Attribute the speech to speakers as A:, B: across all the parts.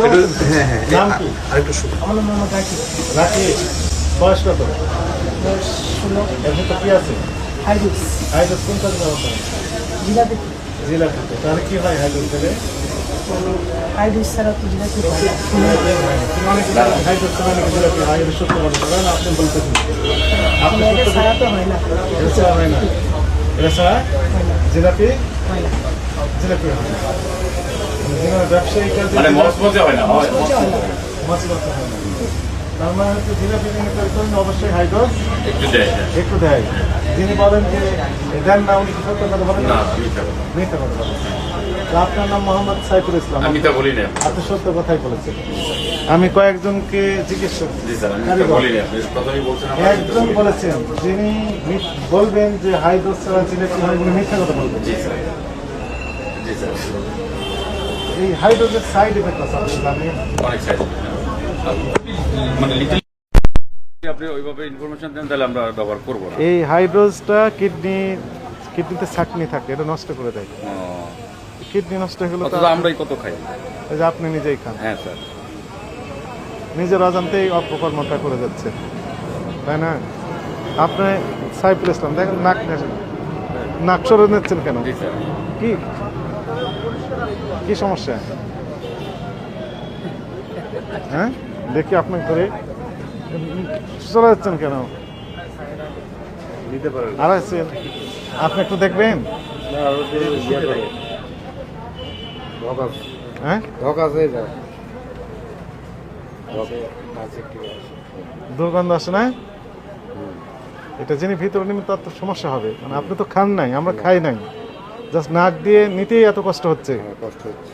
A: হ্যাঁ হ্যাঁ
B: নাম কি?
A: আরেকটু শুনুন।
C: আমার নাম মোহাম্মদ রাকিব।
B: রাকিব, বয়স কত?
C: বয়স 16।
B: এর ভিতরে কি আছে?
C: হাইডুস
B: হাইড্রোস কোন কাজে ব্যবহার করে?
C: জিলাপি।
B: জিলাপিতে। তাহলে কি হয় হাইড্রোস দিলে?
C: হাইডুস ছাড়া তো জিলাপি হয় না।
B: তুমি অনেক হাইড্রোস ছাড়া অনেক জিলাপি হয়, এটা সত্য কথা না? আপনি বলতেছেন আপনি
C: এটা
B: সত্য
C: ছাড়া তো হয় না।
B: এটা ছাড়া হয় না, এটা ছাড়া
C: হয় না।
B: জিলাপি
C: হয় না।
B: জিলাপি হয় না। যেখানে ব্যবসায়িক কাজে
D: মানে মজমজে হয় না, হয়
C: ওইটা হয় না।
B: মাছ মাছ হয় না। তার মানে হচ্ছে জিলাপি যিনি তৈরি করেন অবশ্যই হাইড্রোস
D: একটু দেয়।
B: একটু দেয়। যিনি বলেন যে দেন না, উনি কি সত্য কথা বলেন
D: না,
B: না?
D: মিথ্যা কথা।
B: মিথ্যা কথা বলেন। তো আপনার নাম মোহাম্মদ সাইফুল ইসলাম,
D: আমি মিথ্যা বলি না।
B: আপনি সত্য কথাই বলেছেন। আমি কয়েকজনকে জিজ্ঞেস
D: জি স্যার, আমি
B: কারিগর।
D: মিথ্যা বলি না। আপনি প্রথমেই বলছেন আমার মিথ্যা
B: একজন
D: বলি না।
B: বলেছেন যিনি বলবেন যে হাইড্রোস ছাড়া জিলাপি হয়, উনি মিথ্যা কথা বলবেন।
D: জি স্যার, জি স্যার,
B: এই হাইড্রোজের সাইড এফেক্ট আছে আপনি জানেন?
D: অনেক সাইড। মানে লিটল আপনি ওইভাবে ইনফরমেশন দেন, তাহলে আমরা ব্যবহার করবো না।
B: এই হাইড্রোজটা কিডনিতে ছাকনি থাকে, এটা নষ্ট করে দেয়।
D: ও,
B: কিডনি নষ্ট হয়ে গেলে তো
D: অথচ আমরাই কত খাই।
B: এই যে আপনি নিজেই খান,
D: হ্যাঁ স্যার,
B: নিজের অজান্তেই অপকর্মটা করে যাচ্ছে, তাই না? আপনি সাইফুল ইসলাম দেখেন, নাক সরে নিচ্ছেন কেন?
D: জি স্যার।
B: কি কি সমস্যা? হ্যাঁ, দেখি আপনি করে চলে যাচ্ছেন কেন?
A: নিতে পারেন।
B: আর আছেন, আপনি একটু দেখবেন। হ্যাঁ, দুর্গন্ধ আসে না? এটা যিনি ভিতরে নেবেন তার তো সমস্যা হবে। মানে আপনি তো খান নাই, আমরা খাই নাই, জাস্ট নাক দিয়ে নিতেই এত কষ্ট হচ্ছে।
A: কষ্ট হচ্ছে।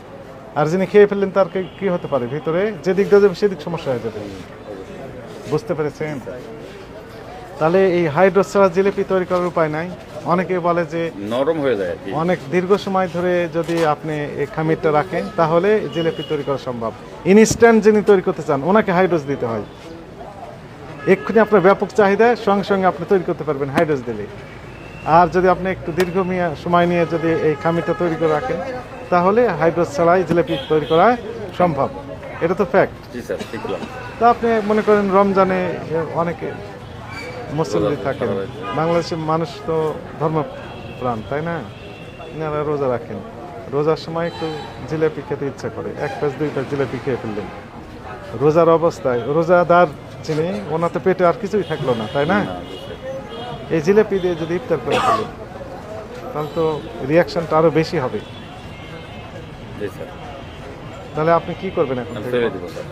B: আর যিনি খেয়ে ফেললেন তার কি হতে পারে? ভিতরে যে দিক দিয়ে যাবে সেদিক সমস্যা হয়ে যাবে। বুঝতে পেরেছেন? তাহলে এই হাইড্রোস ছাড়া জিলিপি তৈরি করার উপায় নাই। অনেকে বলে যে
D: নরম হয়ে যায় আর কি।
B: অনেক দীর্ঘ সময় ধরে যদি আপনি এই খামিরটা রাখেন তাহলে জিলিপি তৈরি করা সম্ভব। ইনস্ট্যান্ট যিনি তৈরি করতে চান ওনাকে হাইড্রোস দিতে হয়। এক্ষুনি আপনার ব্যাপক চাহিদা, সঙ্গে সঙ্গে আপনি তৈরি করতে পারবেন হাইড্রোস দিলে। আর যদি আপনি একটু দীর্ঘ সময় নিয়ে যদি এই খামিরটা তৈরি করে রাখেন তাহলে হাইড্রোস ছাড়াই জিলিপি তৈরি করা সম্ভব। এটা তো ফ্যাক্ট।
D: জি স্যার, শিখলাম।
B: তা আপনি মনে করেন রমজানে অনেকে মুসল্লি থাকেন, বাংলাদেশের মানুষ তো ধর্মপ্রাণ, তাই না? এনারা রোজা রাখেন, রোজার সময় একটু জিলাপি খেতে ইচ্ছা করে, এক প্যাচ দুই প্যাচ জিলাপি খেয়ে ফেললেন রোজার অবস্থায়। রোজাদার যিনি, ওনার তো পেটে আর কিছুই থাকলো না, তাই না? এই জিলাপি দিয়ে যদি ইফতার করে ফেলেন তাহলে তো রিয়াকশনটা আরো বেশি হবে।
D: জি স্যার,
B: তাহলে আপনি কি করবেন এখন
D: আমি
B: থেকে?
D: ফেলে দিব স্যার।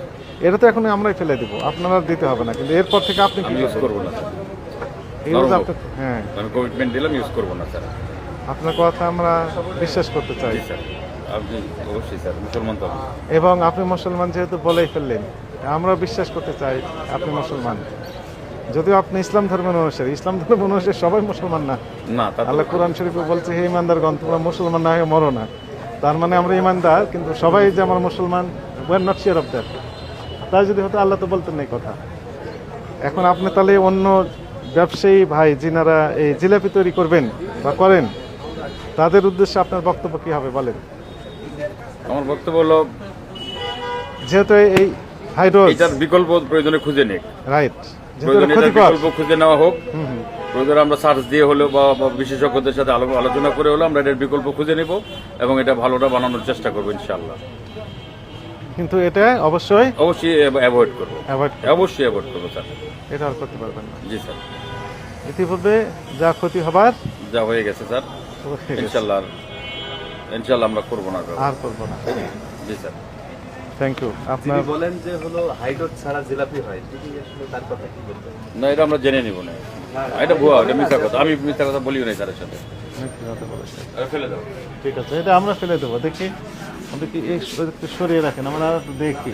B: এটা তো এখন আমরাই ফেলে দিব, আপনারা আর দিতে হবে না, কিন্তু এরপর থেকে আপনি কি
D: আমি ইউজ
B: করবেন?
D: করবো না স্যার।
B: এগুলো তো
D: নরম
B: আপনার, হ্যাঁ,
D: আমি কমিটমেন্ট দিলাম, ইউজ করবো না স্যার।
B: আপনার কথা আমরা বিশ্বাস করতে চাই।
D: জি স্যার, আপনি অবশ্যই স্যার, মুসলমান তো আমি।
B: এবং আপনি মুসলমান যেহেতু বলেই ফেললেন, আমরা বিশ্বাস করতে চাই আপনি মুসলমান। যদিও আপনি ইসলাম ধর্মের অনুসারী, ইসলাম ধর্মের অনুসারী সবাই মুসলমান না।
D: না, তা তো-
B: আল্লাহ কোরআন শরীফে বলছে, হে ইমানদারগণ তোমরা মুসলমান না হয়ে মরো না। তার মানে আমরা ইমানদার, কিন্তু সবাই যে আমার মুসলমান, we are not sure of that. তাই যদি হতো আল্লাহ তো বলতেন না এই কথা। এখন আপনি তাহলে অন্য ব্যবসায়ী ভাই যিনারা এই জিলাপি তৈরি করবেন বা করেন, তাদের উদ্দেশ্যে আপনার বক্তব্য কি হবে বলেন?
D: আমার বক্তব্য হলো
B: যেহেতু এই হাইড্রোজ,
D: এটার বিকল্প প্রয়োজনে খুঁজে নিক।
B: রাইট, যেহেতু
D: প্রয়োজনে
B: এটা
D: এটার
B: ক্ষতিকর।
D: বিকল্প খুঁজে নেওয়া হোক। প্রয়োজনে আমরা সার্চ দিয়ে হলেও বা বিশেষজ্ঞদের সাথে আলোচনা করে হলেও আমরা এটার বিকল্প খুঁজে নেব এবং এটা ভালোটা বানানোর চেষ্টা করবো ইনশাআল্লাহ।
B: কিন্তু এটা অবশ্যই
D: অবশ্যই অ্যাভয়েড করবো,
B: অ্যাভয়েড,
D: অবশ্যই অ্যাভয়েড করবো স্যার।
B: এটা আর করতে পারবেন না।
D: জি স্যার,
B: ইতিপূর্বে যা ক্ষতি হবার
D: যা হয়ে গেছে স্যার, ইনশাআল্লাহ ইনশাআল্লাহ আমরা করবো না।
B: আর করবো না।
D: জি স্যার,
B: থ্যাংক ইউ। আপনার
A: তিনি বলেন যে হলো হাইড্রোজ ছাড়া জিলাপি হয়, তিনি আসলে তার কথা কি বলবেন?
D: না এটা আমরা জেনে নিব না, এটা ভুয়া, এটা মিথ্যা কথা। আমি মিথ্যা কথা বলিও নাই স্যারের সাথে। এটা ফেলে দাও।
B: ঠিক আছে, এটা আমরা ফেলে দেবো। দেখি আপনি কি একটু সরিয়ে রাখেন, আমরা আর একটু দেখি।